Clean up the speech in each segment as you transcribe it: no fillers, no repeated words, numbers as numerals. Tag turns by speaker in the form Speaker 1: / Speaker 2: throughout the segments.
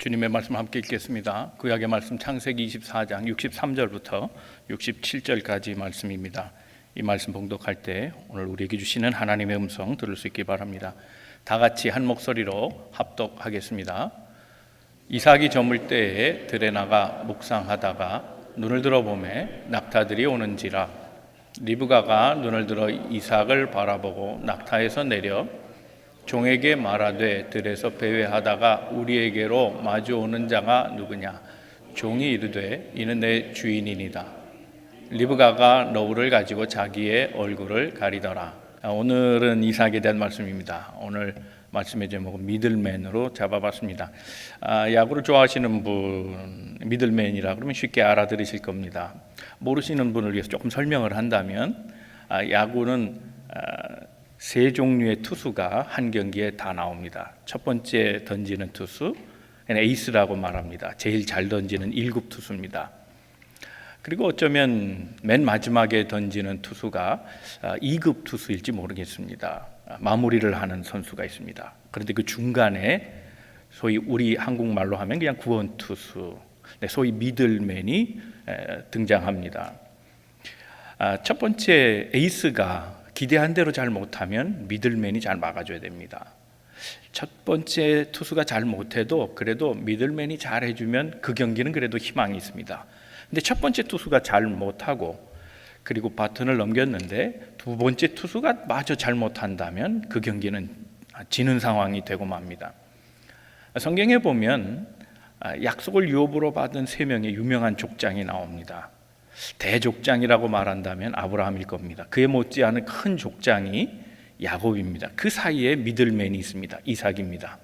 Speaker 1: 주님의 말씀 함께 읽겠습니다. 구약의 말씀 창세기 24장 63절부터 67절까지 말씀입니다. 이 말씀 봉독할 때 오늘 우리에게 주시는 하나님의 음성 들을 수 있기 바랍니다. 다 같이 한 목소리로 합독하겠습니다. 이삭이 저물 때에 들에 나가 묵상하다가 눈을 들어 보매 낙타들이 오는지라. 리브가가 눈을 들어 이삭을 바라보고 낙타에서 내려 종에게 말하되 들에서 배회하다가 우리에게로 마주오는 자가 누구냐. 종이 이르되 이는 내 주인이니이다. 리브가가 너울을 가지고 자기의 얼굴을 가리더라. 오늘은 이삭에 대한 말씀입니다. 오늘 말씀의 제목은 미들맨으로 잡아봤습니다. 야구를 좋아하시는 분, 미들맨이라 그러면 쉽게 알아들으실 겁니다. 모르시는 분을 위해서 조금 설명을 한다면 야구는 세 종류의 투수가 한 경기에 다 나옵니다. 첫 번째 던지는 투수, 에이스라고 말합니다. 제일 잘 던지는 1급 투수입니다. 그리고 어쩌면 맨 마지막에 던지는 투수가 2급 투수일지 모르겠습니다. 마무리를 하는 선수가 있습니다. 그런데 그 중간에 소위 우리 한국말로 하면 그냥 구원 투수, 소위 미들맨이 등장합니다. 첫 번째 에이스가 기대한 대로 잘 못하면 미들맨이 잘 막아줘야 됩니다. 첫 번째 투수가 잘 못해도 그래도 미들맨이 잘 해주면 그 경기는 그래도 희망이 있습니다. 근데 첫 번째 투수가 잘 못하고 그리고 바톤을 넘겼는데 두 번째 투수가 마저 잘 못한다면 그 경기는 지는 상황이 되고 맙니다. 성경에 보면 약속을 유업으로 받은 세 명의 유명한 족장이 나옵니다. 대족장이라고 말한다면 아브라함일 겁니다. 그에 못지않은 큰 족장이 야곱입니다. 그 사이에 미들맨이 있습니다. 이삭입니다.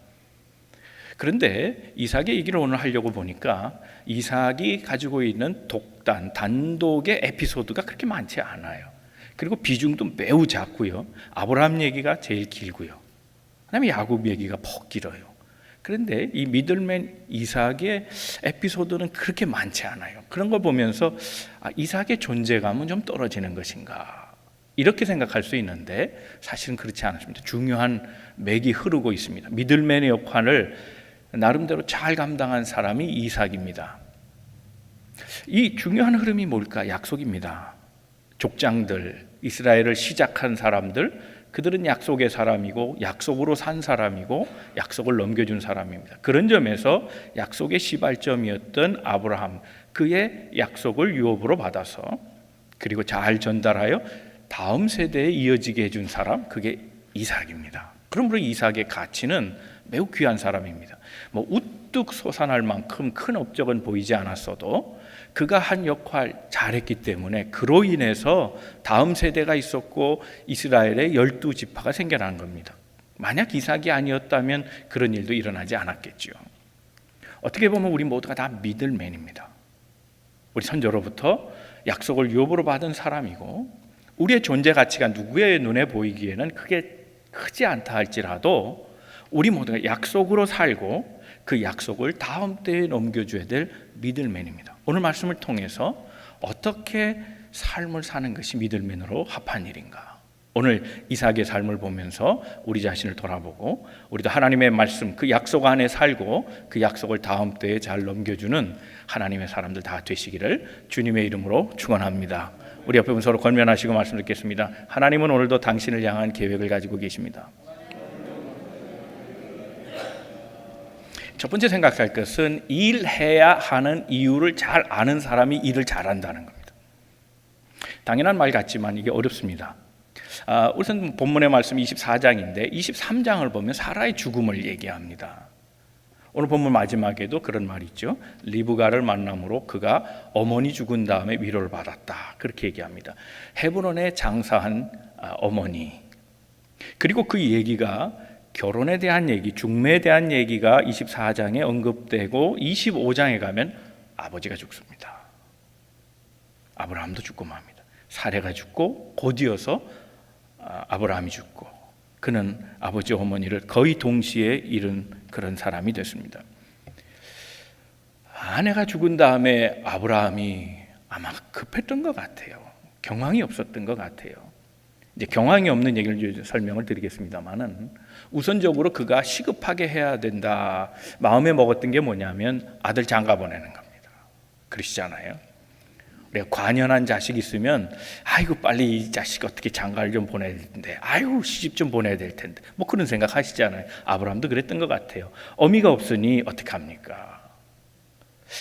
Speaker 1: 그런데 이삭의 얘기를 오늘 하려고 보니까 이삭이 가지고 있는 단독의 에피소드가 그렇게 많지 않아요. 그리고 비중도 매우 작고요. 아브라함 얘기가 제일 길고요. 그다음에 야곱 얘기가 퍽 길어요. 그런데 이 미들맨 이삭의 에피소드는 그렇게 많지 않아요. 그런 걸 보면서 이삭의 존재감은 좀 떨어지는 것인가 이렇게 생각할 수 있는데 사실은 그렇지 않습니다. 중요한 맥이 흐르고 있습니다. 미들맨의 역할을 나름대로 잘 감당한 사람이 이삭입니다. 이 중요한 흐름이 뭘까? 약속입니다. 족장들, 이스라엘을 시작한 사람들, 그들은 약속의 사람이고 약속으로 산 사람이고 약속을 넘겨준 사람입니다. 그런 점에서 약속의 시발점이었던 아브라함, 그의 약속을 유업으로 받아서 그리고 잘 전달하여 다음 세대에 이어지게 해준 사람, 그게 이삭입니다. 그러므로 이삭의 가치는 매우 귀한 사람입니다. 우뚝 솟아날 만큼 큰 업적은 보이지 않았어도 그가 한 역할 잘했기 때문에 그로 인해서 다음 세대가 있었고 이스라엘의 12지파가 생겨난 겁니다. 만약 이삭이 아니었다면 그런 일도 일어나지 않았겠죠. 어떻게 보면 우리 모두가 다 미들맨입니다. 우리 선조로부터 약속을 유업으로 받은 사람이고 우리의 존재 가치가 누구의 눈에 보이기에는 크게 크지 않다 할지라도 우리 모두가 약속으로 살고 그 약속을 다음 때에 넘겨줘야 될 미들맨입니다. 오늘 말씀을 통해서 어떻게 삶을 사는 것이 미들맨으로 합한 일인가? 오늘 이삭의 삶을 보면서 우리 자신을 돌아보고 우리도 하나님의 말씀 그 약속 안에 살고 그 약속을 다음 때에 잘 넘겨주는 하나님의 사람들 다 되시기를 주님의 이름으로 축원합니다. 우리 옆에 분 서로 권면하시고 말씀 듣겠습니다. 하나님은 오늘도 당신을 향한 계획을 가지고 계십니다. 첫 번째 생각할 것은 일해야 하는 이유를 잘 아는 사람이 일을 잘한다는 겁니다. 당연한 말 같지만 이게 어렵습니다. 우선 본문의 말씀 24장인데 23장을 보면 사라의 죽음을 얘기합니다. 오늘 본문 마지막에도 그런 말이 있죠. 리브가를 만남으로 그가 어머니 죽은 다음에 위로를 받았다. 그렇게 얘기합니다. 헤브론에 장사한 어머니. 그리고 그 얘기가 결혼에 대한 얘기, 중매에 대한 얘기가 24장에 언급되고 25장에 가면 아버지가 죽습니다. 아브라함도 죽고 맙니다. 사레가 죽고 곧이어서 아브라함이 죽고 그는 아버지 어머니를 거의 동시에 잃은 그런 사람이 됐습니다. 아내가 죽은 다음에 아브라함이 아마 급했던 것 같아요. 경황이 없었던 것 같아요. 이제 경황이 없는 얘기를 설명을 드리겠습니다만은 우선적으로 그가 시급하게 해야 된다 마음에 먹었던 게 뭐냐면 아들 장가 보내는 겁니다. 그러시잖아요. 우리가 관연한 자식 있으면 아이고 빨리 이 자식 어떻게 장가를 좀 보내야 될 텐데, 아이고 시집 좀 보내야 될 텐데, 뭐 그런 생각 하시잖아요. 아브라함도 그랬던 것 같아요. 어미가 없으니 어떡합니까?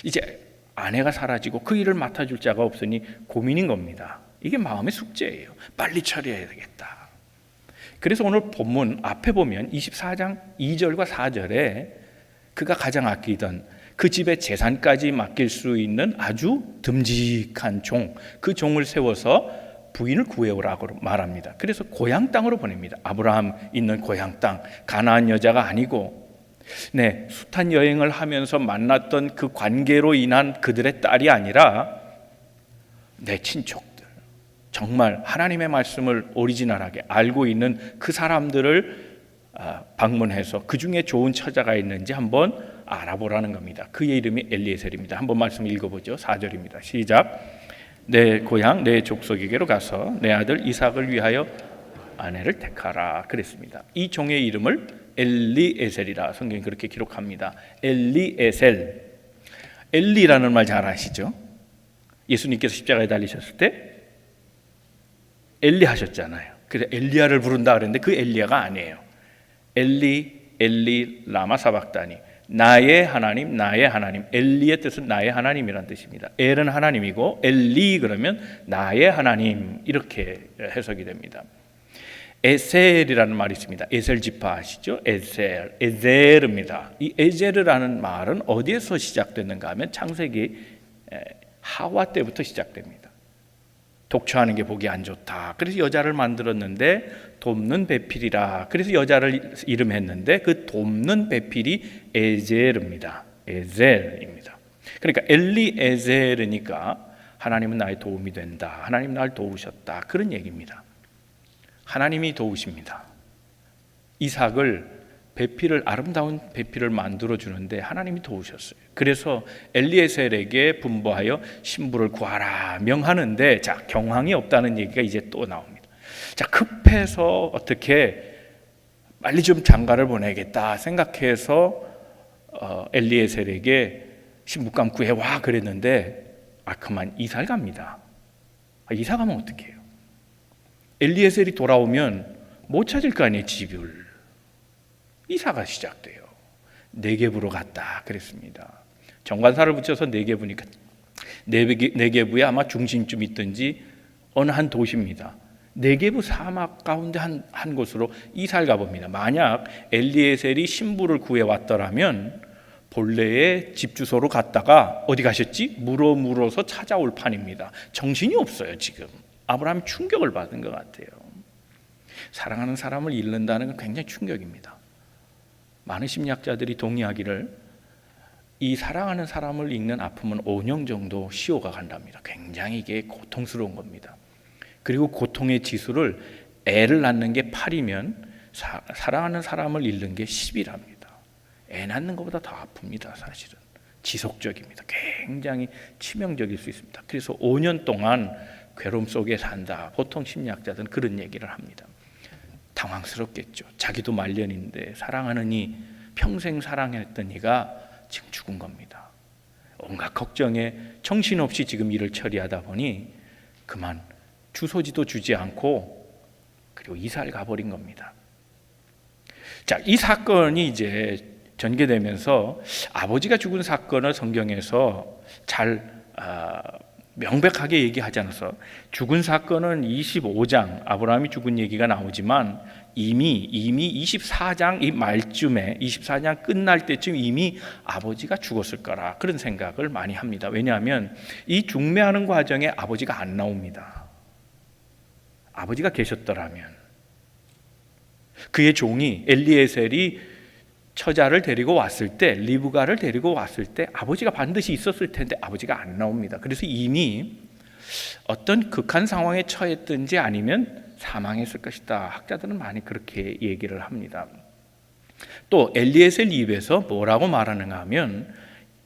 Speaker 1: 이제 아내가 사라지고 그 일을 맡아줄 자가 없으니 고민인 겁니다. 이게 마음의 숙제예요. 빨리 처리해야 되겠다. 그래서 오늘 본문 앞에 보면 24장 2절과 4절에 그가 가장 아끼던 그 집의 재산까지 맡길 수 있는 아주 듬직한 종, 그 종을 세워서 부인을 구해오라고 말합니다. 그래서 고향 땅으로 보냅니다. 아브라함 있는 고향 땅, 가나안 여자가 아니고 숱한 여행을 하면서 만났던 그 관계로 인한 그들의 딸이 아니라 내 친족들, 정말 하나님의 말씀을 오리지널하게 알고 있는 그 사람들을 방문해서 그 중에 좋은 처자가 있는지 한번 알아보라는 겁니다. 그의 이름이 엘리에셀입니다. 한번 말씀 읽어보죠. 4절입니다. 시작. 내 고향 내 족속에게로 가서 내 아들 이삭을 위하여 아내를 택하라 그랬습니다. 이 종의 이름을 엘리에셀이라 성경이 그렇게 기록합니다. 엘리에셀. 엘리라는 말 잘 아시죠? 예수님께서 십자가에 달리셨을 때 엘리 하셨잖아요. 그래서 엘리야를 부른다 그랬는데 그 엘리야가 아니에요. 엘리 라마 사박다니, 나의 하나님, 나의 하나님. 엘리의 뜻은 나의 하나님이란 뜻입니다. 엘은 하나님이고 엘리 그러면 나의 하나님, 이렇게 해석이 됩니다. 에셀이라는 말이 있습니다. 에셀 지파 아시죠? 에셀입니다. 이 에셀이라는 말은 어디에서 시작됐는가 하면 창세기 하와 때부터 시작됩니다. 독처하는 게 보기 안 좋다. 그래서 여자를 만들었는데 돕는 배필이라. 그래서 여자를 이름했는데 그 돕는 배필이 에젤입니다. 에젤입니다. 그러니까 엘리에젤이니까 하나님은 나의 도움이 된다. 하나님 나를 도우셨다. 그런 얘기입니다. 하나님이 도우십니다. 이삭을 배필을, 아름다운 배필을 만들어 주는데 하나님이 도우셨어요. 그래서 엘리에셀에게 분부하여 신부를 구하라 명하는데, 자, 경황이 없다는 얘기가 이제 또 나옵니다. 자, 급해서 어떻게 빨리 좀 장가를 보내겠다 생각해서 엘리에셀에게 신부감 구해와 그랬는데 그만 이사를 갑니다. 이사 가면 어떻게 해요? 엘리에셀이 돌아오면 못 찾을 거 아니에요, 집을. 이사가 시작돼요. 네겝으로 갔다 그랬습니다. 정관사를 붙여서 네겝이니까 네겝에 아마 중심쯤 있든지 어느 한 도시입니다. 네겝 사막 가운데 한 곳으로 이사를 가봅니다. 만약 엘리에셀이 신부를 구해왔더라면 본래의 집 주소로 갔다가 어디 가셨지? 물어서 찾아올 판입니다. 정신이 없어요. 지금 아브라함이 충격을 받은 것 같아요. 사랑하는 사람을 잃는다는 건 굉장히 충격입니다. 많은 심리학자들이 동의하기를 이 사랑하는 사람을 잃는 아픔은 5년 정도 시효가 간답니다. 굉장히 이게 고통스러운 겁니다. 그리고 고통의 지수를 애를 낳는 게 8이면 사랑하는 사람을 잃는 게 10이랍니다. 애 낳는 것보다 더 아픕니다. 사실은 지속적입니다. 굉장히 치명적일 수 있습니다. 그래서 5년 동안 괴로움 속에 산다. 보통 심리학자들은 그런 얘기를 합니다. 당황스럽겠죠. 자기도 말년인데 사랑하는 이, 평생 사랑했던 이가 지금 죽은 겁니다. 온갖 걱정에 정신없이 지금 일을 처리하다 보니 그만 주소지도 주지 않고 그리고 이사를 가버린 겁니다. 자, 이 사건이 이제 전개되면서 아버지가 죽은 사건을 성경에서 잘 명백하게 얘기하지 않아서, 죽은 사건은 25장 아브라함이 죽은 얘기가 나오지만 이미 24장 이 말쯤에 24장 끝날 때쯤 이미 아버지가 죽었을 거라 그런 생각을 많이 합니다. 왜냐하면 이 중매하는 과정에 아버지가 안 나옵니다. 아버지가 계셨더라면 그의 종이 엘리에셀이 처자를 데리고 왔을 때, 리브가를 데리고 왔을 때 아버지가 반드시 있었을 텐데 아버지가 안 나옵니다. 그래서 이미 어떤 극한 상황에 처했든지 아니면 사망했을 것이다. 학자들은 많이 그렇게 얘기를 합니다. 또 엘리에셀 입에서 뭐라고 말하는가 하면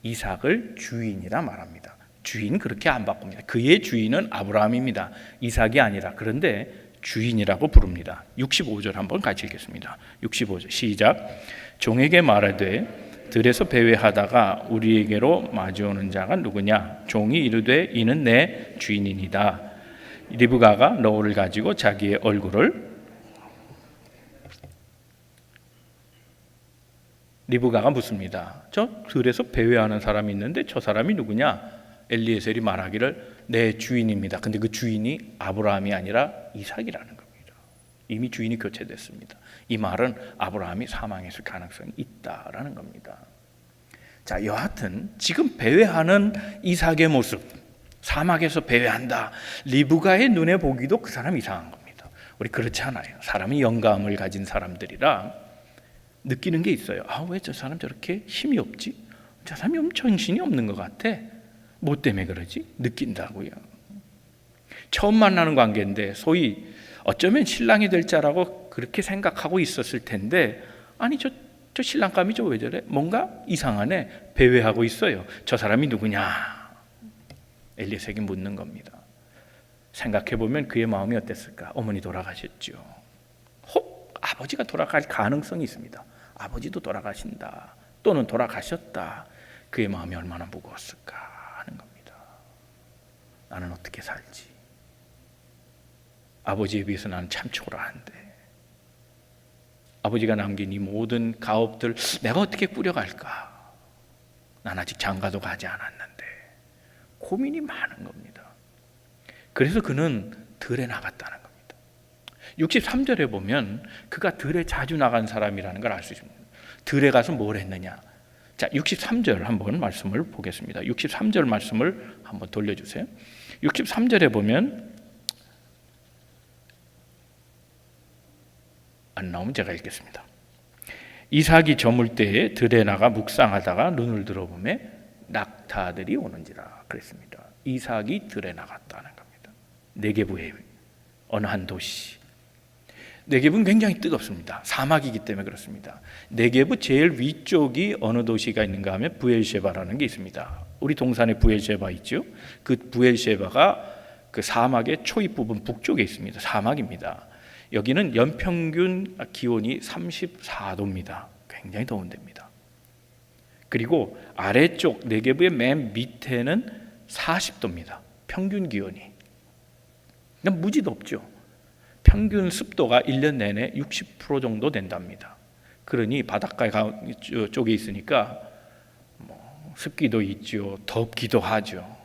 Speaker 1: 이삭을 주인이라 말합니다. 주인 그렇게 안 바꿉니다. 그의 주인은 아브라함입니다. 이삭이 아니라. 그런데 주인이라고 부릅니다. 65절 한번 같이 읽겠습니다. 65절 시작. 종에게 말하되 들에서 배회하다가 우리에게로 마주오는 자가 누구냐? 종이 이르되 이는 내 주인이니이다. 리브가가 너울을 가지고 자기의 얼굴을 리브가가 묻습니다. 저 들에서 배회하는 사람이 있는데 저 사람이 누구냐? 엘리에셀이 말하기를 내 주인입니다. 근데 그 주인이 아브라함이 아니라 이삭이라는 겁니다. 이미 주인이 교체됐습니다. 이 말은 아브라함이 사망했을 가능성이 있다라는 겁니다. 자, 여하튼 지금 배회하는 이삭의 모습, 사막에서 배회한다. 리브가의 눈에 보기도 그 사람 이상한 겁니다. 우리 그렇지 않아요. 사람이 영감을 가진 사람들이라 느끼는 게 있어요. 왜 저 사람 저렇게 힘이 없지? 저 사람이 엄청 정신이 없는 것 같아. 뭐 때문에 그러지? 느낀다고요. 처음 만나는 관계인데 소위 어쩌면 신랑이 될 자라고 그렇게 생각하고 있었을 텐데 아니 저 신랑감이 왜 저래? 뭔가 이상하네. 배회하고 있어요. 저 사람이 누구냐? 엘리에셀이 묻는 겁니다. 생각해보면 그의 마음이 어땠을까? 어머니 돌아가셨죠. 혹 아버지가 돌아갈 가능성이 있습니다. 아버지도 돌아가신다 또는 돌아가셨다. 그의 마음이 얼마나 무거웠을까 하는 겁니다. 나는 어떻게 살지? 아버지에 비해서 나는 참 초라한데 아버지가 남긴 이 모든 가업들 내가 어떻게 꾸려갈까? 난 아직 장가도 가지 않았는데 고민이 많은 겁니다. 그래서 그는 들에 나갔다는 겁니다. 63절에 보면 그가 들에 자주 나간 사람이라는 걸 알 수 있습니다. 들에 가서 뭘 했느냐? 자, 63절 한번 말씀을 보겠습니다. 63절 말씀을 한번 돌려주세요. 63절에 보면 안 나오면 제가 읽겠습니다. 이삭이 저물 때에 들에 나가 묵상하다가 눈을 들어보매 낙타들이 오는지라 그랬습니다. 이삭이 들에 나갔다는 겁니다. 네게부의 어느 한 도시. 네게부는 굉장히 뜨겁습니다. 사막이기 때문에 그렇습니다. 네게부 제일 위쪽이 어느 도시가 있는가 하면 부엘셰바라는 게 있습니다. 우리 동산에 부엘셰바 있죠. 그 부엘셰바가 그 사막의 초입 부분 북쪽에 있습니다. 사막입니다. 여기는 연평균 기온이 34도입니다. 굉장히 더운 데입니다. 그리고 아래쪽 네게부의 맨 밑에는 40도입니다. 평균 기온이. 그냥 무지도 없죠. 평균 습도가 1년 내내 60% 정도 된답니다. 그러니 바닷가 쪽에 있으니까 습기도 있죠. 덥기도 하죠.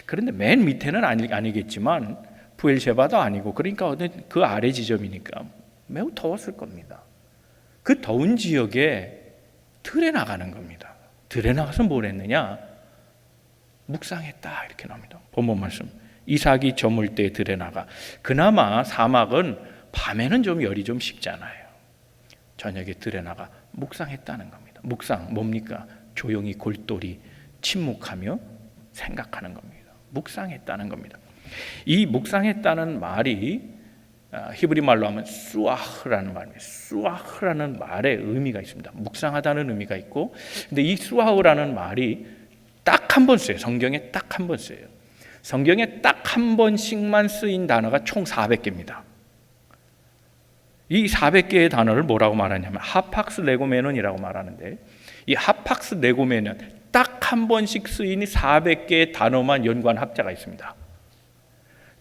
Speaker 1: 그런데 맨 밑에는 아니겠지만 부엘셰바도 아니고 그러니까 그 아래 지점이니까 매우 더웠을 겁니다. 그 더운 지역에 들에 나가는 겁니다. 들에 나가서 뭘 했느냐? 묵상했다 이렇게 나옵니다. 본문 말씀. 이삭이 저물 때 들에 나가. 그나마 사막은 밤에는 좀 열이 좀 식잖아요. 저녁에 들에 나가 묵상했다는 겁니다. 묵상 뭡니까? 조용히 골똘히 침묵하며 생각하는 겁니다. 묵상했다는 겁니다. 이 묵상했다는 말이 히브리 말로 하면 수아흐라는 말입니다. 수아흐라는 말의 의미가 있습니다. 묵상하다는 의미가 있고, 근데 이 수아흐라는 말이 딱 한 번 쓰여요. 성경에 딱 한 번 쓰여요. 성경에 딱 한 번씩만 쓰인 단어가 총 400개입니다. 이 400개의 단어를 뭐라고 말하냐면 하팍스 레고메논이라고 말하는데, 이 하팍스 레고메논 딱 한 번씩 쓰인 400개의 단어만 연구한 학자가 있습니다.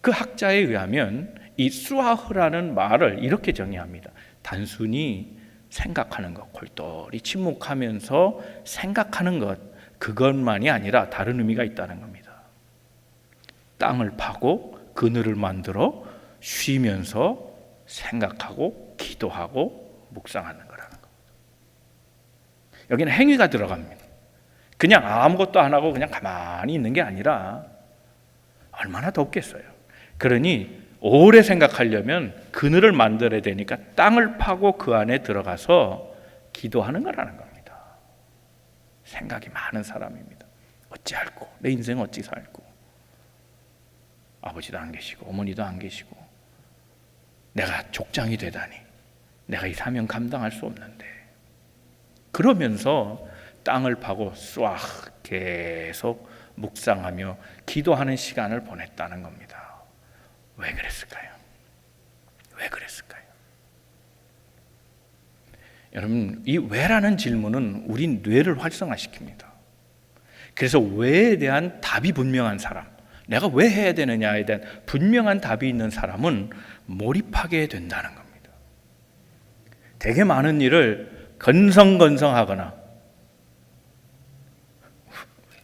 Speaker 1: 그 학자에 의하면 이 수아흐라는 말을 이렇게 정의합니다. 단순히 생각하는 것, 골똘히 침묵하면서 생각하는 것, 그것만이 아니라 다른 의미가 있다는 겁니다. 땅을 파고 그늘을 만들어 쉬면서 생각하고 기도하고 묵상하는 거라는 겁니다. 여기는 행위가 들어갑니다. 그냥 아무것도 안 하고 그냥 가만히 있는 게 아니라 얼마나 덥겠어요. 그러니 오래 생각하려면 그늘을 만들어야 되니까 땅을 파고 그 안에 들어가서 기도하는 거라는 겁니다. 생각이 많은 사람입니다. 어찌 할꼬? 내 인생 어찌 살고? 아버지도 안 계시고 어머니도 안 계시고 내가 족장이 되다니 내가 이 사명 감당할 수 없는데, 그러면서 땅을 파고 쏴 계속 묵상하며 기도하는 시간을 보냈다는 겁니다. 왜 그랬을까요? 왜 그랬을까요? 여러분, 이 왜라는 질문은 우리 뇌를 활성화시킵니다. 그래서 왜에 대한 답이 분명한 사람, 내가 왜 해야 되느냐에 대한 분명한 답이 있는 사람은 몰입하게 된다는 겁니다. 되게 많은 일을 건성건성하거나,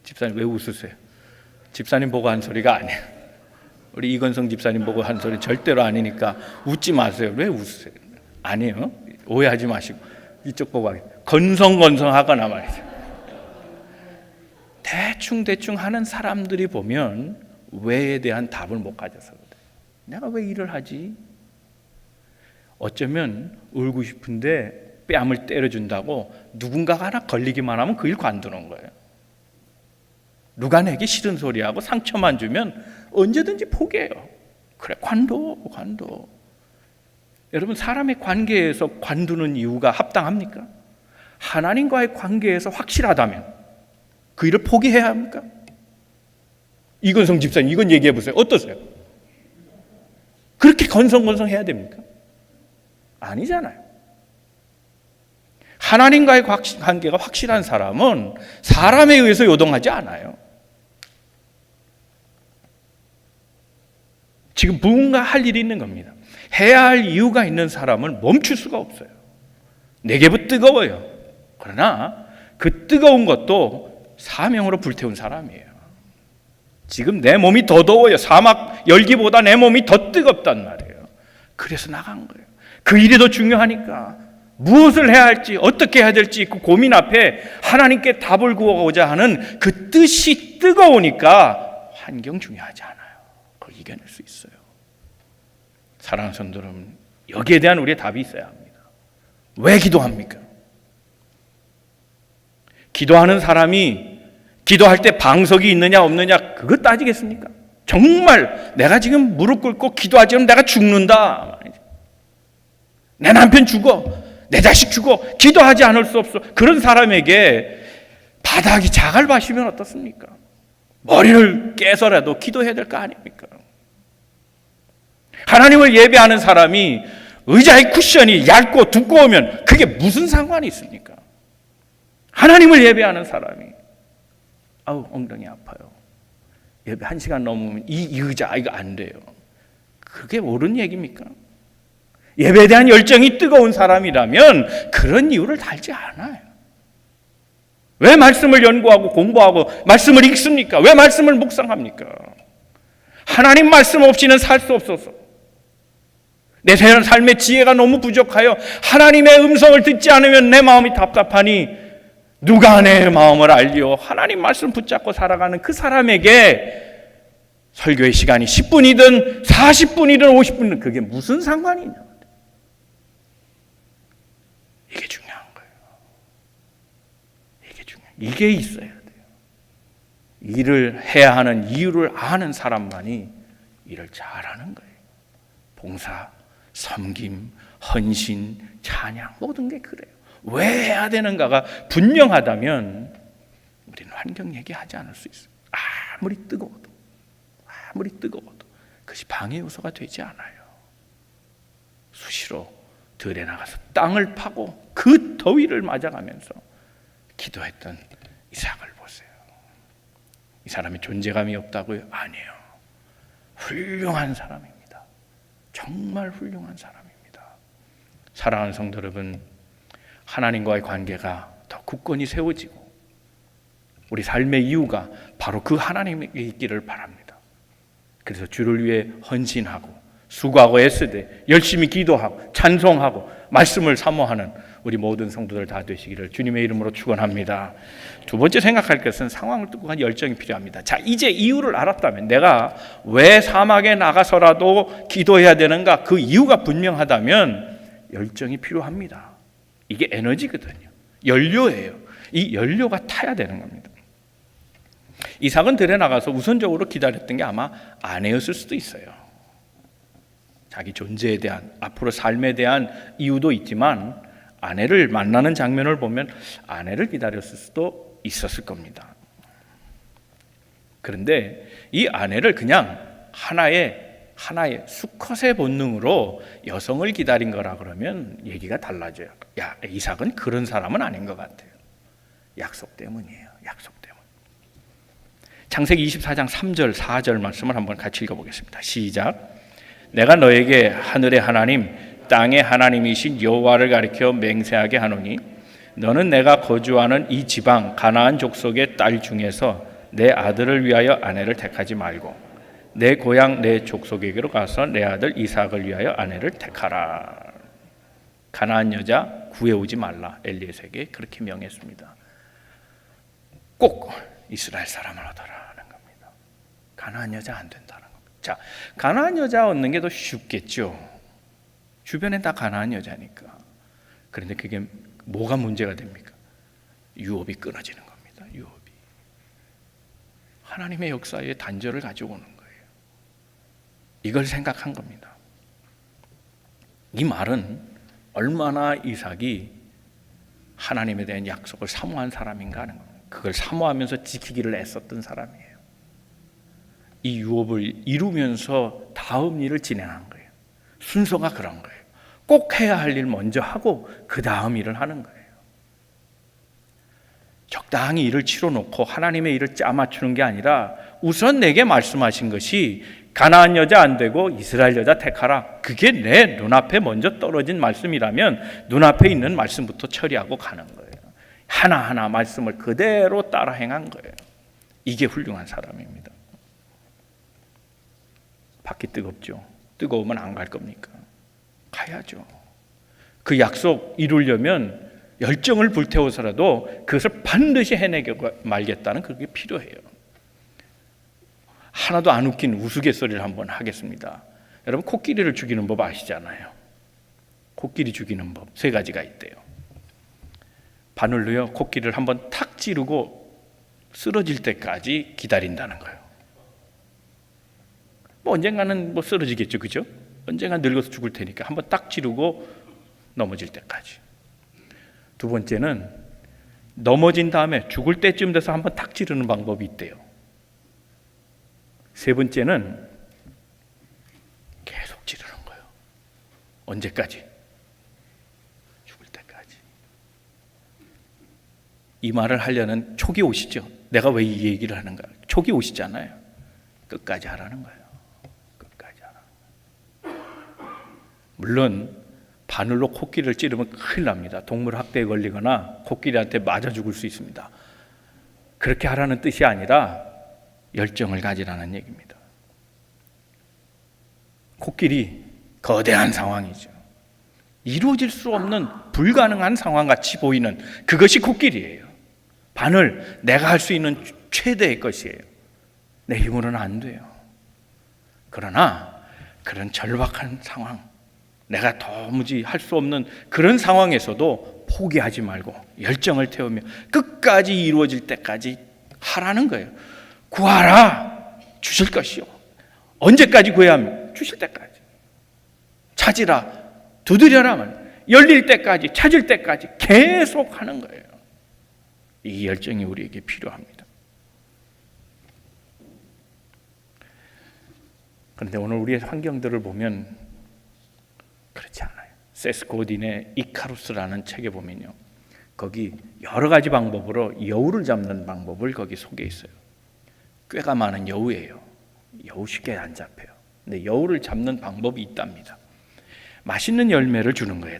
Speaker 1: 집사님 왜 웃으세요? 집사님 보고 한 소리가 아니에요. 우리 이건성 집사님 보고 한 소리 절대로 아니니까 웃지 마세요. 왜 웃으세요? 아니에요. 오해하지 마시고 이쪽 보고 하겠습니다. 건성건성하거나 말이죠. 대충 하는 사람들이 보면 왜에 대한 답을 못 가져서 그래요. 내가 왜 일을 하지? 어쩌면 울고 싶은데 뺨을 때려준다고 누군가가 하나 걸리기만 하면 그 일 관두는 거예요. 누가 내게 싫은 소리하고 상처만 주면 언제든지 포기해요. 그래, 관둬. 여러분, 사람의 관계에서 관두는 이유가 합당합니까? 하나님과의 관계에서 확실하다면 그 일을 포기해야 합니까? 이건성 집사님, 이건 얘기해 보세요. 어떠세요? 그렇게 건성건성 해야 됩니까? 아니잖아요. 하나님과의 관계가 확실한 사람은 사람에 의해서 요동하지 않아요. 지금 뭔가 할 일이 있는 겁니다. 해야 할 이유가 있는 사람은 멈출 수가 없어요. 내게부 뜨거워요. 그러나 그 뜨거운 것도 사명으로 불태운 사람이에요. 지금 내 몸이 더 더워요. 사막 열기보다 내 몸이 더 뜨겁단 말이에요. 그래서 나간 거예요. 그 일이 더 중요하니까 무엇을 해야 할지, 어떻게 해야 될지 그 고민 앞에 하나님께 답을 구하고자 하는 그 뜻이 뜨거우니까 환경 중요하지 않아요. 그걸 이겨낼 수 있어요. 사랑하는 성도 여러분, 여기에 대한 우리의 답이 있어야 합니다. 왜 기도합니까? 기도하는 사람이 기도할 때 방석이 있느냐 없느냐 그거 따지겠습니까? 정말 내가 지금 무릎 꿇고 기도하지 않으면 내가 죽는다, 내 남편 죽어, 내 자식 죽어, 기도하지 않을 수 없어. 그런 사람에게 바닥이 자갈밭이면 어떻습니까? 머리를 깨서라도 기도해야 될 거 아닙니까? 하나님을 예배하는 사람이 의자의 쿠션이 얇고 두꺼우면 그게 무슨 상관이 있습니까? 하나님을 예배하는 사람이 아우 엉덩이 아파요. 예배 1시간 넘으면 이 의자 이거 안 돼요. 그게 옳은 얘기입니까? 예배에 대한 열정이 뜨거운 사람이라면 그런 이유를 달지 않아요. 왜 말씀을 연구하고 공부하고 말씀을 읽습니까? 왜 말씀을 묵상합니까? 하나님 말씀 없이는 살 수 없어서, 내 삶의 지혜가 너무 부족하여 하나님의 음성을 듣지 않으면 내 마음이 답답하니 누가 내 마음을 알리오? 하나님 말씀 붙잡고 살아가는 그 사람에게 설교의 시간이 10분이든 40분이든 50분이든 그게 무슨 상관이냐? 이게 중요한 거예요. 이게 있어야 돼요. 일을 해야 하는 이유를 아는 사람만이 일을 잘하는 거예요. 봉사, 섬김, 헌신, 찬양 모든 게 그래요. 왜 해야 되는가가 분명하다면 우리는 환경 얘기하지 않을 수 있어요. 아무리 뜨거워도 그것이 방해 요소가 되지 않아요. 수시로 들에 나가서 땅을 파고 그 더위를 맞아가면서 기도했던 이삭을 보세요. 이 사람이 존재감이 없다고요? 아니에요. 훌륭한 사람입니다. 정말 훌륭한 사람입니다. 사랑하는 성도 여러분, 하나님과의 관계가 더 굳건히 세워지고 우리 삶의 이유가 바로 그 하나님에 있기를 바랍니다. 그래서 주를 위해 헌신하고 수고하고 애쓰되 열심히 기도하고 찬송하고 말씀을 사모하는 우리 모든 성도들 다 되시기를 주님의 이름으로 축원합니다. 두 번째 생각할 것은 상황을 뚫고 간 열정이 필요합니다. 자, 이제 이유를 알았다면, 내가 왜 사막에 나가서라도 기도해야 되는가, 그 이유가 분명하다면 열정이 필요합니다. 이게 에너지거든요. 연료예요. 이 연료가 타야 되는 겁니다. 이삭은 들에 나가서 우선적으로 기다렸던 게 아마 아내였을 수도 있어요. 자기 존재에 대한, 앞으로 삶에 대한 이유도 있지만 아내를 만나는 장면을 보면 아내를 기다렸을 수도 있었을 겁니다. 그런데 이 아내를 그냥 하나의 하나의 수컷의 본능으로 여성을 기다린 거라 그러면 얘기가 달라져요. 야, 이삭은 그런 사람은 아닌 것 같아요. 약속 때문이에요. 약속 때문. 창세기 24장 3절 4절 말씀을 한번 같이 읽어보겠습니다. 시작. 내가 너에게 하늘의 하나님 땅의 하나님이신 여호와를 가리켜 맹세하게 하노니 너는 내가 거주하는 이 지방 가나안 족속의 딸 중에서 내 아들을 위하여 아내를 택하지 말고 내 고향 내 족속에게로 가서 내 아들 이삭을 위하여 아내를 택하라. 가나안 여자 구해오지 말라. 엘리에셀에게 그렇게 명했습니다. 꼭 이스라엘 사람을 얻어라는 겁니다. 가나안 여자 안 된다는 겁니다. 자, 가나안 여자 얻는 게 더 쉽겠죠. 주변에 다 가나안 여자니까. 그런데 그게 뭐가 문제가 됩니까? 유업이 끊어지는 겁니다. 유업이. 하나님의 역사에 단절을 가지고 오는 거예요. 이걸 생각한 겁니다. 이 말은 얼마나 이삭이 하나님에 대한 약속을 사모한 사람인가 하는 겁니다. 그걸 사모하면서 지키기를 애썼던 사람이에요. 이 유업을 이루면서 다음 일을 진행한 거예요. 순서가 그런 거예요. 꼭 해야 할 일 먼저 하고 그 다음 일을 하는 거예요. 적당히 일을 치러놓고 하나님의 일을 짜맞추는 게 아니라 우선 내게 말씀하신 것이 가나안 여자 안 되고 이스라엘 여자 택하라. 그게 내 눈앞에 먼저 떨어진 말씀이라면 눈앞에 있는 말씀부터 처리하고 가는 거예요. 하나하나 말씀을 그대로 따라 행한 거예요. 이게 훌륭한 사람입니다. 밖이 뜨겁죠. 뜨거우면 안 갈 겁니까? 가야죠. 그 약속 이루려면 열정을 불태워서라도 그것을 반드시 해내게 말겠다는 그게 필요해요. 하나도 안 웃긴 우스갯소리를 한번 하겠습니다. 여러분 코끼리를 죽이는 법 아시잖아요. 코끼리 죽이는 법 3가지가 있대요. 바늘로요 코끼리를 한번 탁 찌르고 쓰러질 때까지 기다린다는 거예요. 언젠가는 쓰러지겠죠, 그죠? 언젠가 늙어서 죽을 테니까 한번 딱 찌르고 넘어질 때까지. 2번째는 넘어진 다음에 죽을 때쯤 돼서 한번 탁 찌르는 방법이 있대요. 3번째는 계속 찌르는 거예요. 언제까지? 죽을 때까지. 이 말을 하려는 촉이 오시죠. 내가 왜 이 얘기를 하는가? 촉이 오시잖아요. 끝까지 하라는 거예요. 끝까지 하라. 물론 바늘로 코끼리를 찌르면 큰일 납니다. 동물 학대에 걸리거나 코끼리한테 맞아 죽을 수 있습니다. 그렇게 하라는 뜻이 아니라 열정을 가지라는 얘기입니다. 코끼리 거대한 상황이죠. 이루어질 수 없는 불가능한 상황같이 보이는 그것이 코끼리예요. 바늘 내가 할 수 있는 최대의 것이에요. 내 힘으로는 안 돼요. 그러나 그런 절박한 상황, 내가 도무지 할 수 없는 그런 상황에서도 포기하지 말고 열정을 태우며 끝까지 이루어질 때까지 하라는 거예요. 구하라 주실 것이요. 언제까지 구해야 합니까? 주실 때까지. 찾으라 두드려라면 열릴 때까지 찾을 때까지 계속 하는 거예요. 이 열정이 우리에게 필요합니다. 그런데 오늘 우리의 환경들을 보면 그렇지 않아요. 세스 고딘의 이카루스라는 책에 보면요, 거기 여러 가지 방법으로 여우를 잡는 방법을 거기 속에 있어요. 꾀가 많은 여우예요. 여우 쉽게 안 잡혀요. 근데 여우를 잡는 방법이 있답니다. 맛있는 열매를 주는 거예요.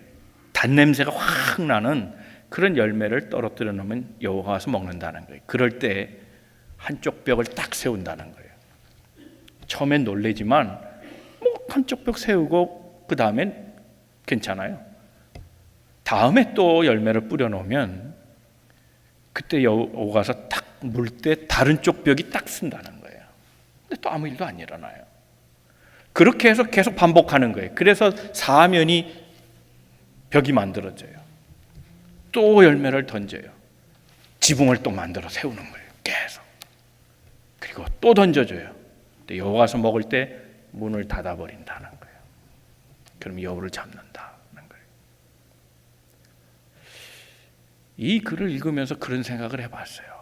Speaker 1: 단냄새가 확 나는 그런 열매를 떨어뜨려 놓으면 여우가 와서 먹는다는 거예요. 그럴 때 한쪽 벽을 딱 세운다는 거예요. 처음엔 놀래지만 한쪽 벽 세우고 그 다음엔 괜찮아요. 다음에 또 열매를 뿌려 놓으면 그때 여우가 와서 딱 물 때 다른 쪽 벽이 딱 쓴다는 거예요. 근데 또 아무 일도 안 일어나요. 그렇게 해서 계속 반복하는 거예요. 그래서 사면이 벽이 만들어져요. 또 열매를 던져요. 지붕을 또 만들어 세우는 거예요. 계속. 그리고 또 던져줘요. 근데 여우가 와서 먹을 때 문을 닫아버린다는 거예요. 그럼 여우를 잡는다는 거예요. 이 글을 읽으면서 그런 생각을 해봤어요.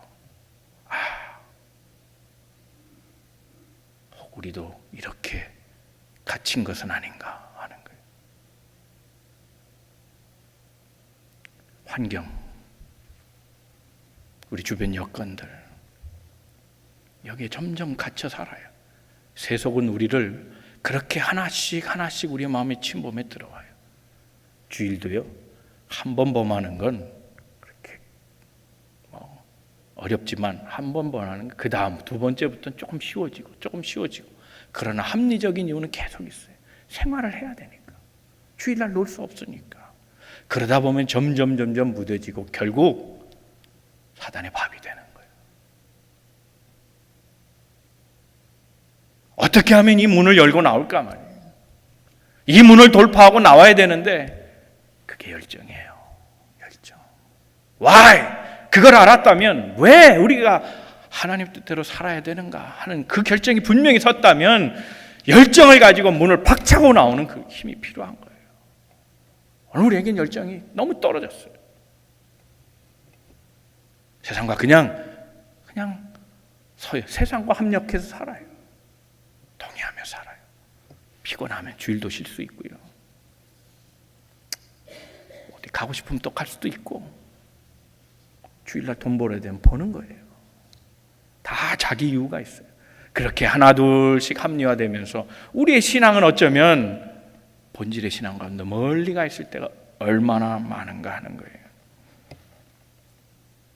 Speaker 1: 우리도 이렇게 갇힌 것은 아닌가 하는 거예요. 환경, 우리 주변 여건들, 여기에 점점 갇혀 살아요. 세속은 우리를 그렇게 하나씩 우리의 마음에 침범해 들어와요. 주일도요, 한 번 범하는 건 그렇게 어렵지만 한 번 범하는 건 그 다음 두 번째부터는 조금 쉬워지고 그러나 합리적인 이유는 계속 있어요. 생활을 해야 되니까, 주일날 놀 수 없으니까. 그러다 보면 점점 무뎌지고 결국 사단의 밥이 되는 거예요. 어떻게 하면 이 문을 열고 나올까 말이에요. 이 문을 돌파하고 나와야 되는데 그게 열정이에요. 열정. Why? 그걸 알았다면 왜 우리가 하나님 뜻대로 살아야 되는가 하는 그 결정이 분명히 섰다면 열정을 가지고 문을 박차고 나오는 그 힘이 필요한 거예요. 오늘 우리에겐 열정이 너무 떨어졌어요. 세상과 그냥 세상과 합력해서 살아요. 동의하며 살아요. 피곤하면 주일도 쉴 수 있고요. 어디 가고 싶으면 또 갈 수도 있고, 주일날 돈 벌어야 되면 버는 거예요. 다 자기 이유가 있어요. 그렇게 하나 둘씩 합리화되면서 우리의 신앙은 어쩌면 본질의 신앙과 멀리 가 있을 때가 얼마나 많은가 하는 거예요.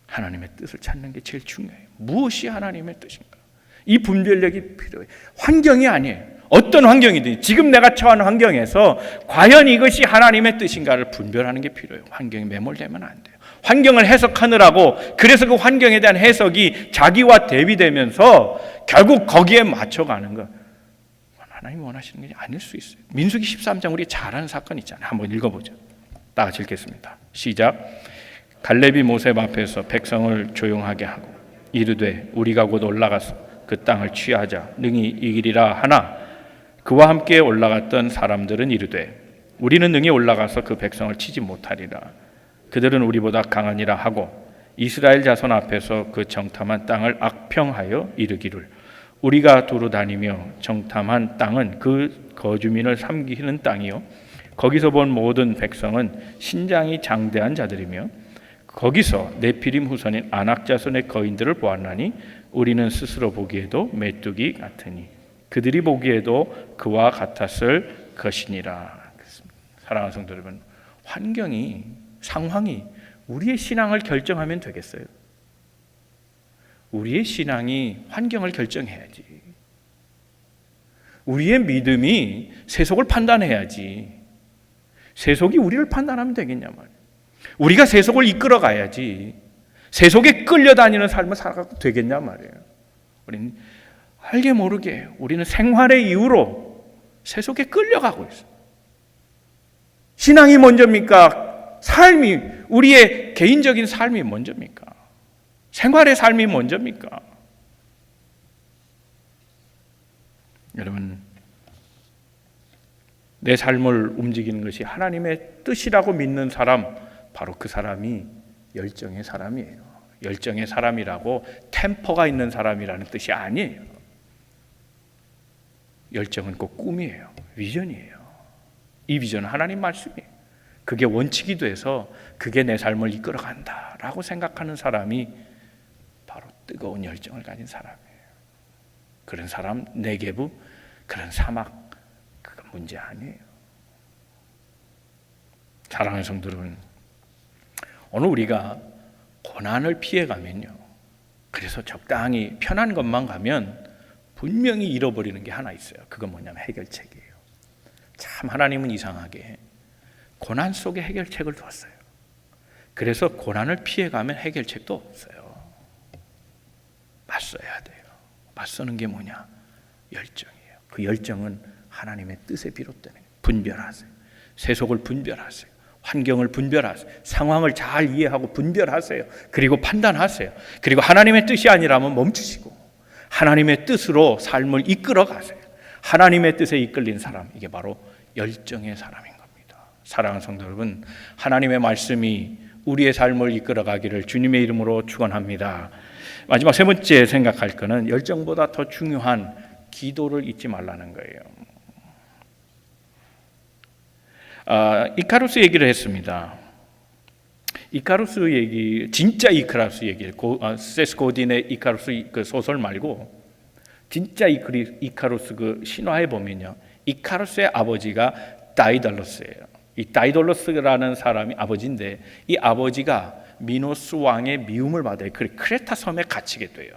Speaker 1: 하나님의 뜻을 찾는 게 제일 중요해요. 무엇이 하나님의 뜻인가? 이 분별력이 필요해요. 환경이 아니에요. 어떤 환경이든 지금 내가 처한 환경에서 과연 이것이 하나님의 뜻인가를 분별하는 게 필요해요. 환경에 매몰되면 안 돼요. 환경을 해석하느라고, 그래서 그 환경에 대한 해석이 자기와 대비되면서 결국 거기에 맞춰가는 것, 하나님이 원하시는 게 아닐 수 있어요. 민수기 13장 우리 잘 아는 사건 있잖아요. 한번 읽어보죠. 다 같이 읽겠습니다. 시작. 갈렙이 모셉 앞에서 백성을 조용하게 하고 이르되 우리가 곧 올라가서 그 땅을 취하자 능히 이기리라 하나, 그와 함께 올라갔던 사람들은 이르되 우리는 능히 올라가서 그 백성을 치지 못하리라. 그들은 우리보다 강하니라 하고 이스라엘 자손 앞에서 그 정탐한 땅을 악평하여 이르기를 우리가 두루 다니며 정탐한 땅은 그 거주민을 삼키는 땅이요 거기서 본 모든 백성은 신장이 장대한 자들이며 거기서 네피림 후손인 아낙 자손의 거인들을 보았나니 우리는 스스로 보기에도 메뚜기 같으니 그들이 보기에도 그와 같았을 것이니라. 사랑하는 성도 여러분, 환경이, 상황이 우리의 신앙을 결정하면 되겠어요? 우리의 신앙이 환경을 결정해야지. 우리의 믿음이 세속을 판단해야지. 세속이 우리를 판단하면 되겠냐 말이에요. 우리가 세속을 이끌어 가야지. 세속에 끌려다니는 삶을 살아가도 되겠냐 말이에요. 우리는 알게 모르게 우리는 생활의 이유로 세속에 끌려가고 있어요. 신앙이 먼저입니까? 삶이, 우리의 개인적인 삶이 먼저입니까? 생활의 삶이 먼저입니까? 여러분, 내 삶을 움직이는 것이 하나님의 뜻이라고 믿는 사람, 바로 그 사람이 열정의 사람이에요. 열정의 사람이라고 템퍼가 있는 사람이라는 뜻이 아니에요. 열정은 꼭 꿈이에요. 비전이에요. 이 비전은 하나님 말씀이에요. 그게 원칙이 돼서 그게 내 삶을 이끌어간다라고 생각하는 사람이 바로 뜨거운 열정을 가진 사람이에요. 그런 사람, 네게브, 그런 사막, 그건 문제 아니에요. 사랑하는 성도 여러분, 오늘 우리가 고난을 피해가면요, 그래서 적당히 편한 것만 가면 분명히 잃어버리는 게 하나 있어요. 그건 뭐냐면 해결책이에요. 참 하나님은 이상하게 고난 속에 해결책을 두었어요. 그래서 고난을 피해가면 해결책도 없어요. 맞서야 돼요. 맞서는 게 뭐냐? 열정이에요. 그 열정은 하나님의 뜻에 비롯되는 거예요. 분별하세요. 세속을 분별하세요. 환경을 분별하세요. 상황을 잘 이해하고 분별하세요. 그리고 판단하세요. 그리고 하나님의 뜻이 아니라면 멈추시고 하나님의 뜻으로 삶을 이끌어 가세요. 하나님의 뜻에 이끌린 사람, 이게 바로 열정의 사람인 겁니다. 사랑하는 성도 여러분, 하나님의 말씀이 우리의 삶을 이끌어 가기를 주님의 이름으로 축원합니다. 마지막 세 번째 생각할 것은 열정보다 더 중요한 기도를 잊지 말라는 거예요. 이카루스 얘기를 했습니다. 이카루스 얘기, 진짜 이카루스 얘기, 세스 고딘의 이카루스 그 소설 말고 진짜 이카루스 그 신화에 보면요, 이카루스의 아버지가 다이달로스예요. 이 다이달로스라는 사람이 아버지인데, 이 아버지가 미노스 왕의 미움을 받아요. 그래 크레타 섬에 갇히게 돼요.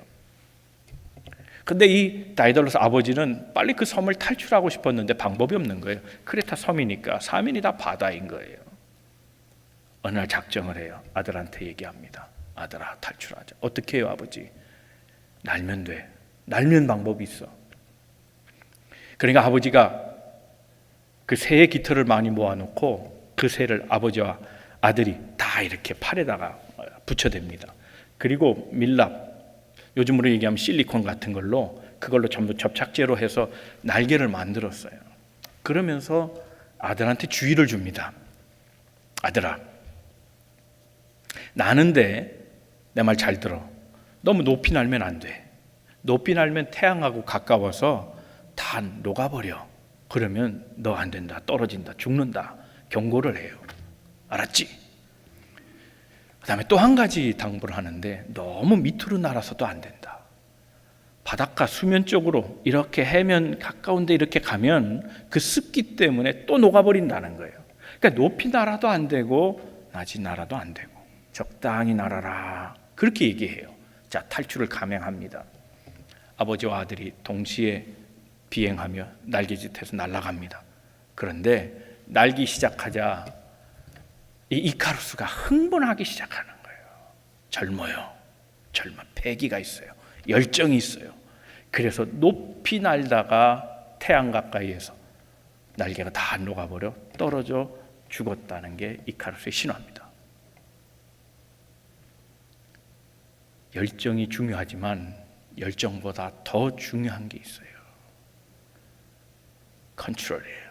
Speaker 1: 근데 이 다이달로스 아버지는 빨리 그 섬을 탈출하고 싶었는데 방법이 없는 거예요. 크레타 섬이니까 사면이 다 바다인 거예요. 어느 날 작정을 해요. 아들한테 얘기합니다. 아들아, 탈출하자. 어떻게 해요, 아버지? 날면 돼. 날면 방법이 있어. 그러니까 아버지가 그 새의 깃털을 많이 모아놓고 그 새를 아버지와 아들이 다 이렇게 팔에다가 붙여댑니다. 그리고 밀랍, 요즘으로 얘기하면 실리콘 같은 걸로 그걸로 전부 접착제로 해서 날개를 만들었어요. 그러면서 아들한테 주의를 줍니다. 아들아, 나는데 내 말 잘 들어. 너무 높이 날면 안 돼. 높이 날면 태양하고 가까워서 다 녹아버려. 그러면 너 안 된다. 떨어진다. 죽는다. 경고를 해요. 알았지? 그 다음에 또 한 가지 당부를 하는데, 너무 밑으로 날아서도 안 된다. 바닷가 수면 쪽으로 이렇게 해면 가까운데 이렇게 가면 그 습기 때문에 또 녹아버린다는 거예요. 그러니까 높이 날아도 안 되고 낮이 날아도 안 되고 적당히 날아라, 그렇게 얘기해요. 자, 탈출을 감행합니다. 아버지와 아들이 동시에 비행하며 날개짓해서 날아갑니다. 그런데 날기 시작하자 이 이카루스가 흥분하기 시작하는 거예요. 젊어요. 패기가 있어요. 열정이 있어요. 그래서 높이 날다가 태양 가까이에서 날개가 다 녹아버려 떨어져 죽었다는 게 이카루스의 신화입니다. 열정이 중요하지만 열정보다 더 중요한 게 있어요. 컨트롤이에요.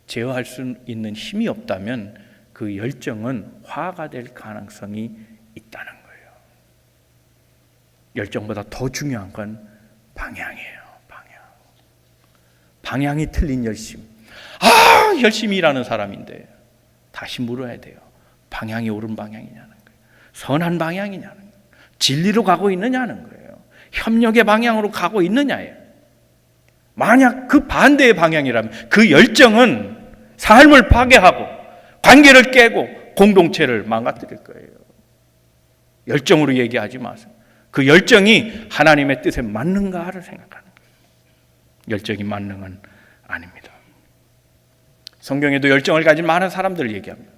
Speaker 1: 제어할 수 있는 힘이 없다면 그 열정은 화가 될 가능성이 있다는 거예요. 열정보다 더 중요한 건 방향이에요. 방향이 틀린 열심. 열심히 일하는 사람인데 다시 물어야 돼요. 방향이 옳은 방향이냐는 거예요. 선한 방향이냐는 거예요. 진리로 가고 있느냐는 거예요. 협력의 방향으로 가고 있느냐예요. 만약 그 반대의 방향이라면 그 열정은 삶을 파괴하고 관계를 깨고 공동체를 망가뜨릴 거예요. 열정으로 얘기하지 마세요. 그 열정이 하나님의 뜻에 맞는가를 생각하는 거예요. 열정이 만능은 아닙니다. 성경에도 열정을 가진 많은 사람들을 얘기합니다.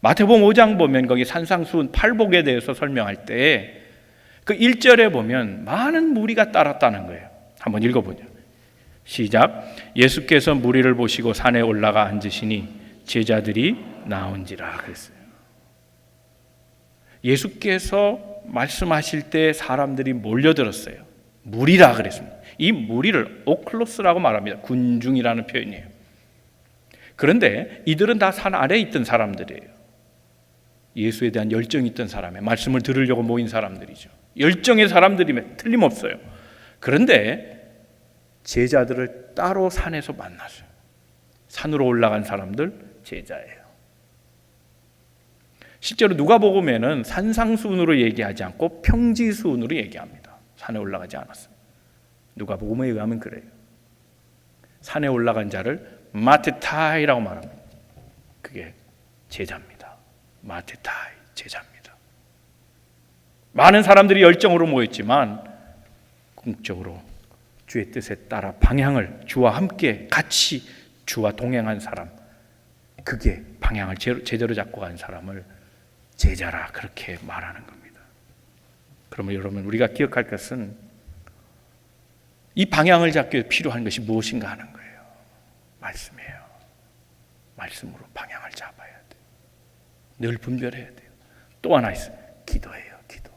Speaker 1: 마태복음 5장 보면 거기 산상수훈 팔복에 대해서 설명할 때 그 1절에 보면 많은 무리가 따랐다는 거예요. 한번 읽어보죠. 시작. 예수께서 무리를 보시고 산에 올라가 앉으시니 제자들이 나온지라 그랬어요. 예수께서 말씀하실 때 사람들이 몰려들었어요. 무리라 그랬습니다. 이 무리를 오클로스라고 말합니다. 군중이라는 표현이에요. 그런데 이들은 다 산 아래에 있던 사람들이에요. 예수에 대한 열정이 있던 사람이에요. 말씀을 들으려고 모인 사람들이죠. 열정의 사람들이면 틀림없어요. 그런데 제자들을 따로 산에서 만났어요. 산으로 올라간 사람들 제자예요. 실제로 누가복음에는 산상수훈으로 얘기하지 않고 평지수훈으로 얘기합니다. 산에 올라가지 않았어요. 누가복음에 의하면 그래요. 산에 올라간 자를 마테타이라고 말합니다. 그게 제자입니다. 마테타이, 제자입니다. 많은 사람들이 열정으로 모였지만 궁극적으로 주의 뜻에 따라 방향을 주와 함께 같이 주와 동행한 사람, 그게 방향을 제대로 잡고 간 사람을 제자라 그렇게 말하는 겁니다. 그러면 여러분, 우리가 기억할 것은 이 방향을 잡기 위해 필요한 것이 무엇인가 하는 거예요. 말씀이에요. 말씀으로 방향을 잡아야 돼요. 늘 분별해야 돼요. 또 하나 있어요. 기도예요. 기도.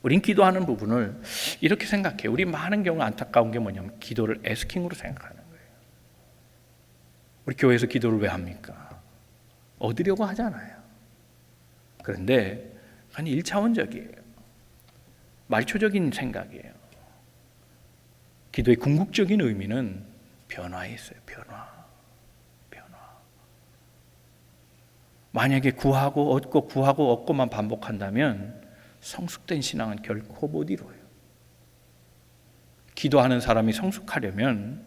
Speaker 1: 우린 기도하는 부분을 이렇게 생각해요. 우리 많은 경우 안타까운 게 뭐냐면 기도를 애스킹으로 생각하는 거예요. 우리 교회에서 기도를 왜 합니까? 얻으려고 하잖아요. 그런데 아니 1차원적이에요. 말초적인 생각이에요. 기도의 궁극적인 의미는 변화에 있어요. 변화. 만약에 구하고 얻고 구하고 얻고만 반복한다면 성숙된 신앙은 결코 못 이루어요. 기도하는 사람이 성숙하려면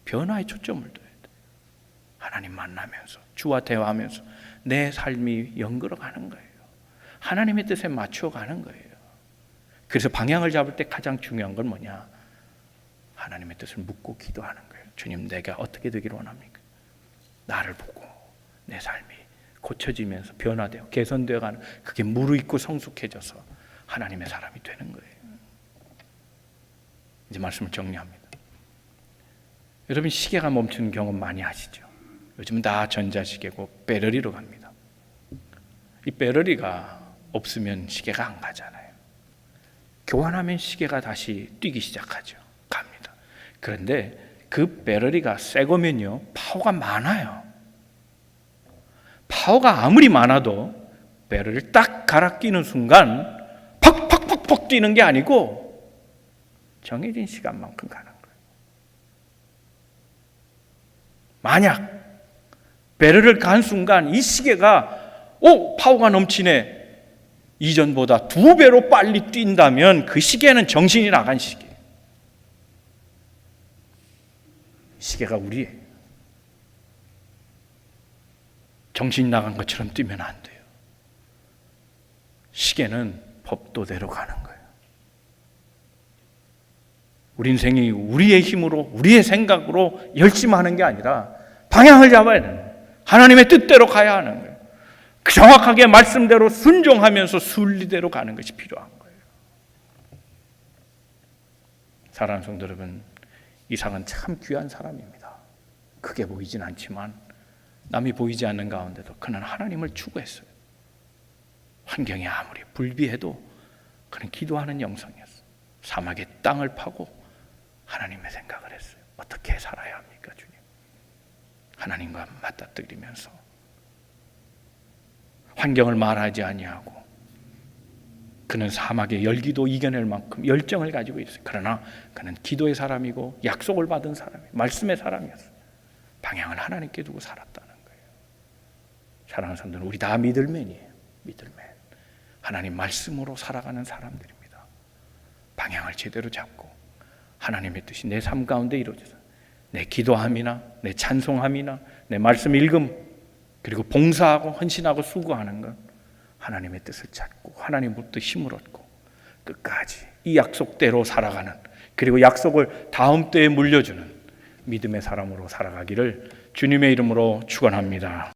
Speaker 1: 변화에 초점을 둬야 돼요. 하나님 만나면서 주와 대화하면서 내 삶이 연결어가는 거예요. 하나님의 뜻에 맞추어가는 거예요. 그래서 방향을 잡을 때 가장 중요한 건 뭐냐? 하나님의 뜻을 묻고 기도하는 거예요. 주님, 내가 어떻게 되기를 원합니까? 나를 보고 내 삶이 고쳐지면서 변화되어 개선되어 가는, 그게 무르익고 성숙해져서 하나님의 사람이 되는 거예요. 이제 말씀을 정리합니다. 여러분, 시계가 멈추는 경험 많이 하시죠? 요즘은 다 전자시계고 배터리로 갑니다. 이 배터리가 없으면 시계가 안 가잖아요. 교환하면 시계가 다시 뛰기 시작하죠. 갑니다. 그런데 그 배터리가 새 거면요, 파워가 많아요. 파워가 아무리 많아도 배터리를 딱 갈아 끼는 순간 팍팍팍팍 뛰는 게 아니고 정해진 시간만큼 가는 거예요. 만약 배터리를 간 순간 이 시계가 파워가 넘치네, 이전보다 2배로 빨리 뛴다면 그 시계는 정신이 나간 시계. 시계가 우리예요. 정신이 나간 것처럼 뛰면 안 돼요. 시계는 법도대로 가는 거예요. 우리 인생이 우리의 힘으로, 우리의 생각으로 열심히 하는 게 아니라 방향을 잡아야 되는 거예요. 하나님의 뜻대로 가야 하는 거예요. 정확하게 말씀대로 순종하면서 순리대로 가는 것이 필요한 거예요. 사랑하는 성도 여러분, 이삭은 참 귀한 사람입니다. 크게 보이진 않지만 남이 보이지 않는 가운데도 그는 하나님을 추구했어요. 환경이 아무리 불비해도 그는 기도하는 영성이었어요. 사막의 땅을 파고 하나님의 생각을 했어요. 어떻게 살아야 합니까, 주님? 하나님과 맞닥뜨리면서 환경을 말하지 아니하고 그는 사막의 열기도 이겨낼 만큼 열정을 가지고 있어요. 그러나 그는 기도의 사람이고 약속을 받은 사람이에요. 말씀의 사람이었어요. 방향을 하나님께 두고 살았다는 거예요. 사랑하는 사람들은 우리 다 미들맨이에요. 미들맨. 하나님 말씀으로 살아가는 사람들입니다. 방향을 제대로 잡고 하나님의 뜻이 내 삶 가운데 이루어져서 내 기도함이나 내 찬송함이나 내 말씀 읽음, 그리고 봉사하고 헌신하고 수고하는 것, 하나님의 뜻을 찾고 하나님부터 힘을 얻고 끝까지 이 약속대로 살아가는, 그리고 약속을 다음 때에 물려주는 믿음의 사람으로 살아가기를 주님의 이름으로 축원합니다.